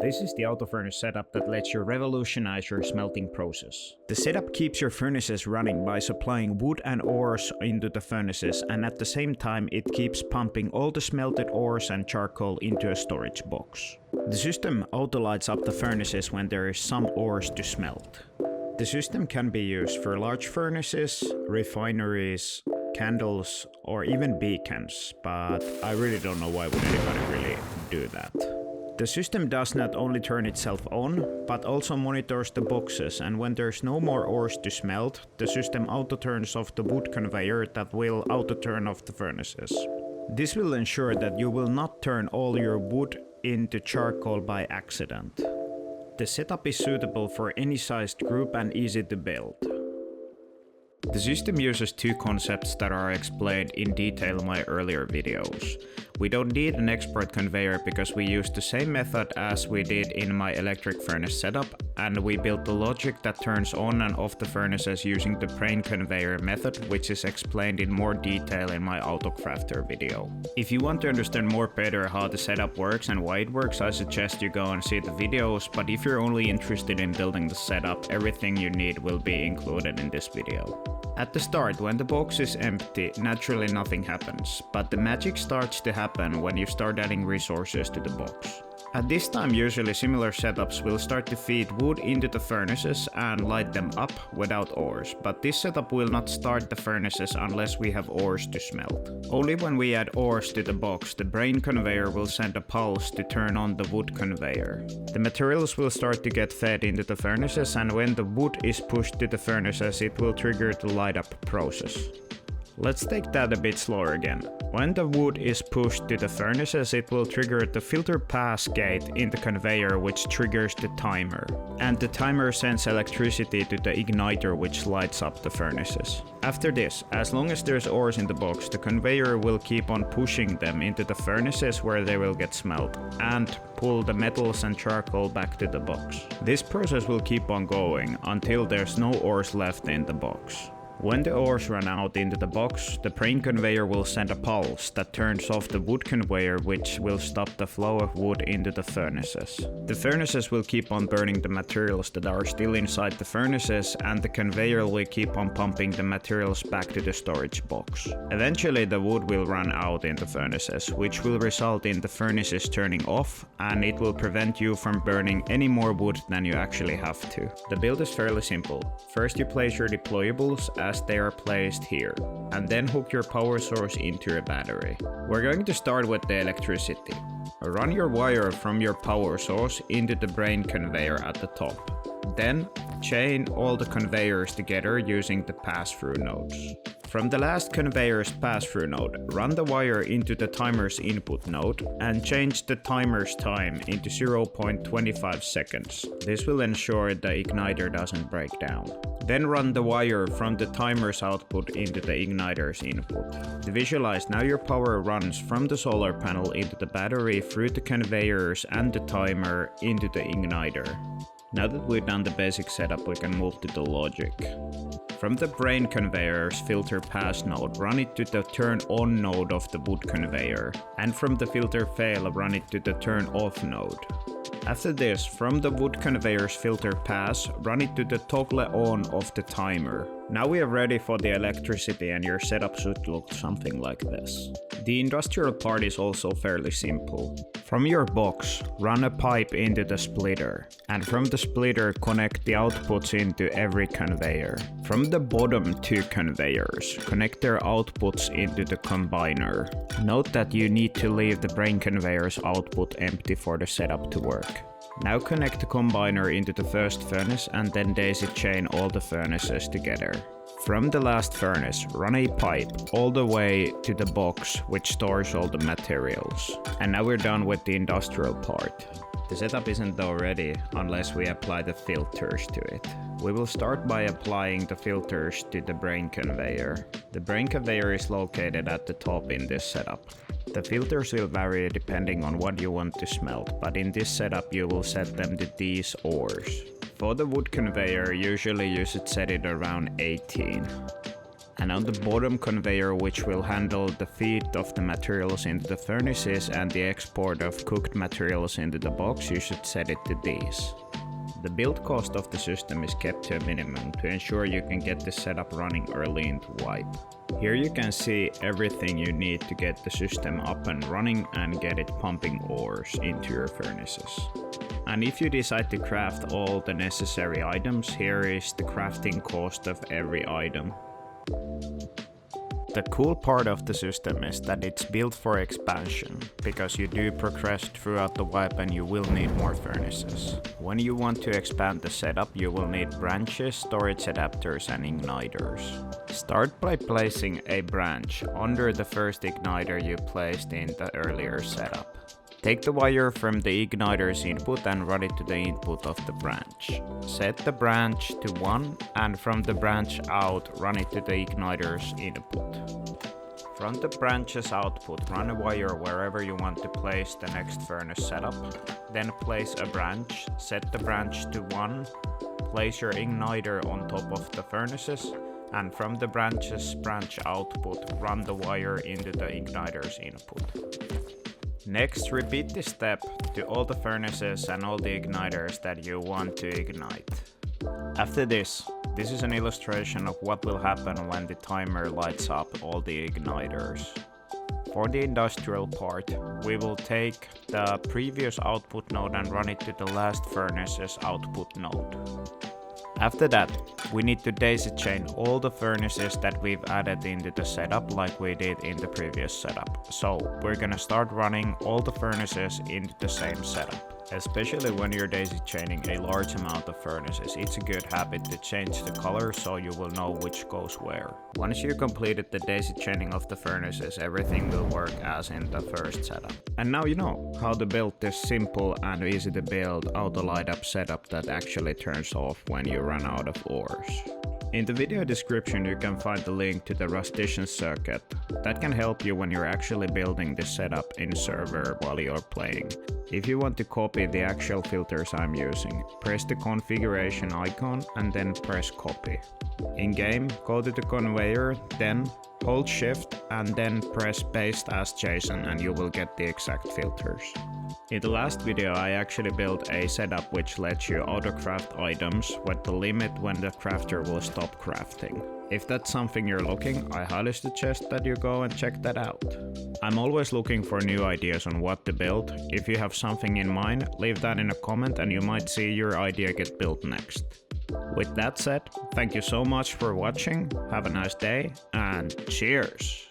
This is the auto furnace setup that lets you revolutionize your smelting process. The setup keeps your furnaces running by supplying wood and ores into the furnaces, and at the same time it keeps pumping all the smelted ores and charcoal into a storage box. The system auto lights up the furnaces when there is some ores to smelt. The system can be used for large furnaces, refineries, candles, or even beacons, but I really don't know why would anybody really do that. The system does not only turn itself on, but also monitors the boxes, and when there's no more ores to smelt, the system auto turns off the wood conveyor that will auto turn off the furnaces. This will ensure that you will not turn all your wood into charcoal by accident. The setup is suitable for any sized group and easy to build. The system uses two concepts that are explained in detail in my earlier videos. We don't need an export conveyor because we use the same method as we did in my electric furnace setup, and we built the logic that turns on and off the furnaces using the brain conveyor method, which is explained in more detail in my AutoCrafter video. If you want to understand more better how the setup works and why it works, I suggest you go and see the videos, but if you're only interested in building the setup, everything you need will be included in this video. At the start, when the box is empty, naturally nothing happens, but the magic starts to happen when you start adding resources to the box. At this time, usually similar setups will start to feed wood into the furnaces and light them up without ores, but this setup will not start the furnaces unless we have ores to smelt. Only when we add ores to the box, the brain conveyor will send a pulse to turn on the wood conveyor. The materials will start to get fed into the furnaces, and when the wood is pushed to the furnaces, it will trigger the light up process. Let's take that a bit slower again. When the wood is pushed to the furnaces, it will trigger the filter pass gate in the conveyor, which triggers the timer. And the timer sends electricity to the igniter, which lights up the furnaces. After this, as long as there's ores in the box, the conveyor will keep on pushing them into the furnaces where they will get smelt, and pull the metals and charcoal back to the box. This process will keep on going until there's no ores left in the box. When the ores run out into the box, the brain conveyor will send a pulse that turns off the wood conveyor, which will stop the flow of wood into the furnaces. The furnaces will keep on burning the materials that are still inside the furnaces, and the conveyor will keep on pumping the materials back to the storage box. Eventually the wood will run out in the furnaces, which will result in the furnaces turning off, and it will prevent you from burning any more wood than you actually have to. The build is fairly simple. First you place your deployables as they are placed here, and then hook your power source into your battery. We're going to start with the electricity. Run your wire from your power source into the brain conveyor at the top. Then chain all the conveyors together using the pass-through nodes. From the last conveyor's pass-through node, run the wire into the timer's input node and change the timer's time into 0.25 seconds. This will ensure the igniter doesn't break down. Then run the wire from the timer's output into the igniter's input. To visualize, now your power runs from the solar panel into the battery through the conveyors and the timer into the igniter. Now that we've done the basic setup, we can move to the logic. From the brain conveyor's filter pass node, run it to the turn on node of the wood conveyor, and from the filter fail, run it to the turn off node. After this, from the wood conveyor's filter pass, run it to the toggle on of the timer. Now we are ready for the electricity, and your setup should look something like this. The industrial part is also fairly simple. From your box, run a pipe into the splitter, and from the splitter connect the outputs into every conveyor. From the bottom two conveyors, connect their outputs into the combiner. Note that you need to leave the brain conveyor's output empty for the setup to work. Now connect the combiner into the first furnace and then daisy chain all the furnaces together. From the last furnace, run a pipe all the way to the box which stores all the materials. And now we're done with the industrial part. The setup isn't though ready unless we apply the filters to it. We will start by applying the filters to the brain conveyor. The brain conveyor is located at the top in this setup. The filters will vary depending on what you want to smelt, but in this setup you will set them to these ores. For the wood conveyor, usually you should set it around 18. And on the bottom conveyor, which will handle the feed of the materials into the furnaces and the export of cooked materials into the box, you should set it to these. The build cost of the system is kept to a minimum to ensure you can get the setup running early into wipe. Here you can see everything you need to get the system up and running and get it pumping ores into your furnaces. And if you decide to craft all the necessary items, here is the crafting cost of every item. The cool part of the system is that it's built for expansion, because you do progress throughout the wipe and you will need more furnaces. When you want to expand the setup, you will need branches, storage adapters and igniters. Start by placing a branch under the first igniter you placed in the earlier setup. Take the wire from the igniter's input and run it to the input of the branch. Set the branch to 1 and from the branch out run it to the igniter's input. From the branch's output, run a wire wherever you want to place the next furnace setup. Then place a branch, set the branch to 1, place your igniter on top of the furnaces, and from the branch's branch output, run the wire into the igniter's input. Next, repeat this step to all the furnaces and all the igniters that you want to ignite. After this is an illustration of what will happen when the timer lights up all the igniters. For the industrial part, we will take the previous output node and run it to the last furnace's output node. After that, we need to daisy chain all the furnaces that we've added into the setup like we did in the previous setup. So we're gonna start running all the furnaces into the same setup. Especially when you're daisy chaining a large amount of furnaces, it's a good habit to change the color so you will know which goes where. Once you completed the daisy chaining of the furnaces, everything will work as in the first setup. And now you know how to build this simple and easy to build auto light up setup that actually turns off when you run out of ores. In the video description you can find the link to the Rustition circuit that can help you when you're actually building this setup in server while you're playing. If you want to copy the actual filters I'm using, press the configuration icon and then press copy. In game, go to the conveyor, then hold shift and then press paste as JSON and you will get the exact filters. In the last video I actually built a setup which lets you auto-craft items with the limit when the crafter will stop crafting. If that's something you're looking, I highly suggest that you go and check that out. I'm always looking for new ideas on what to build. If you have something in mind, leave that in a comment and you might see your idea get built next. With that said, thank you so much for watching, have a nice day, and cheers!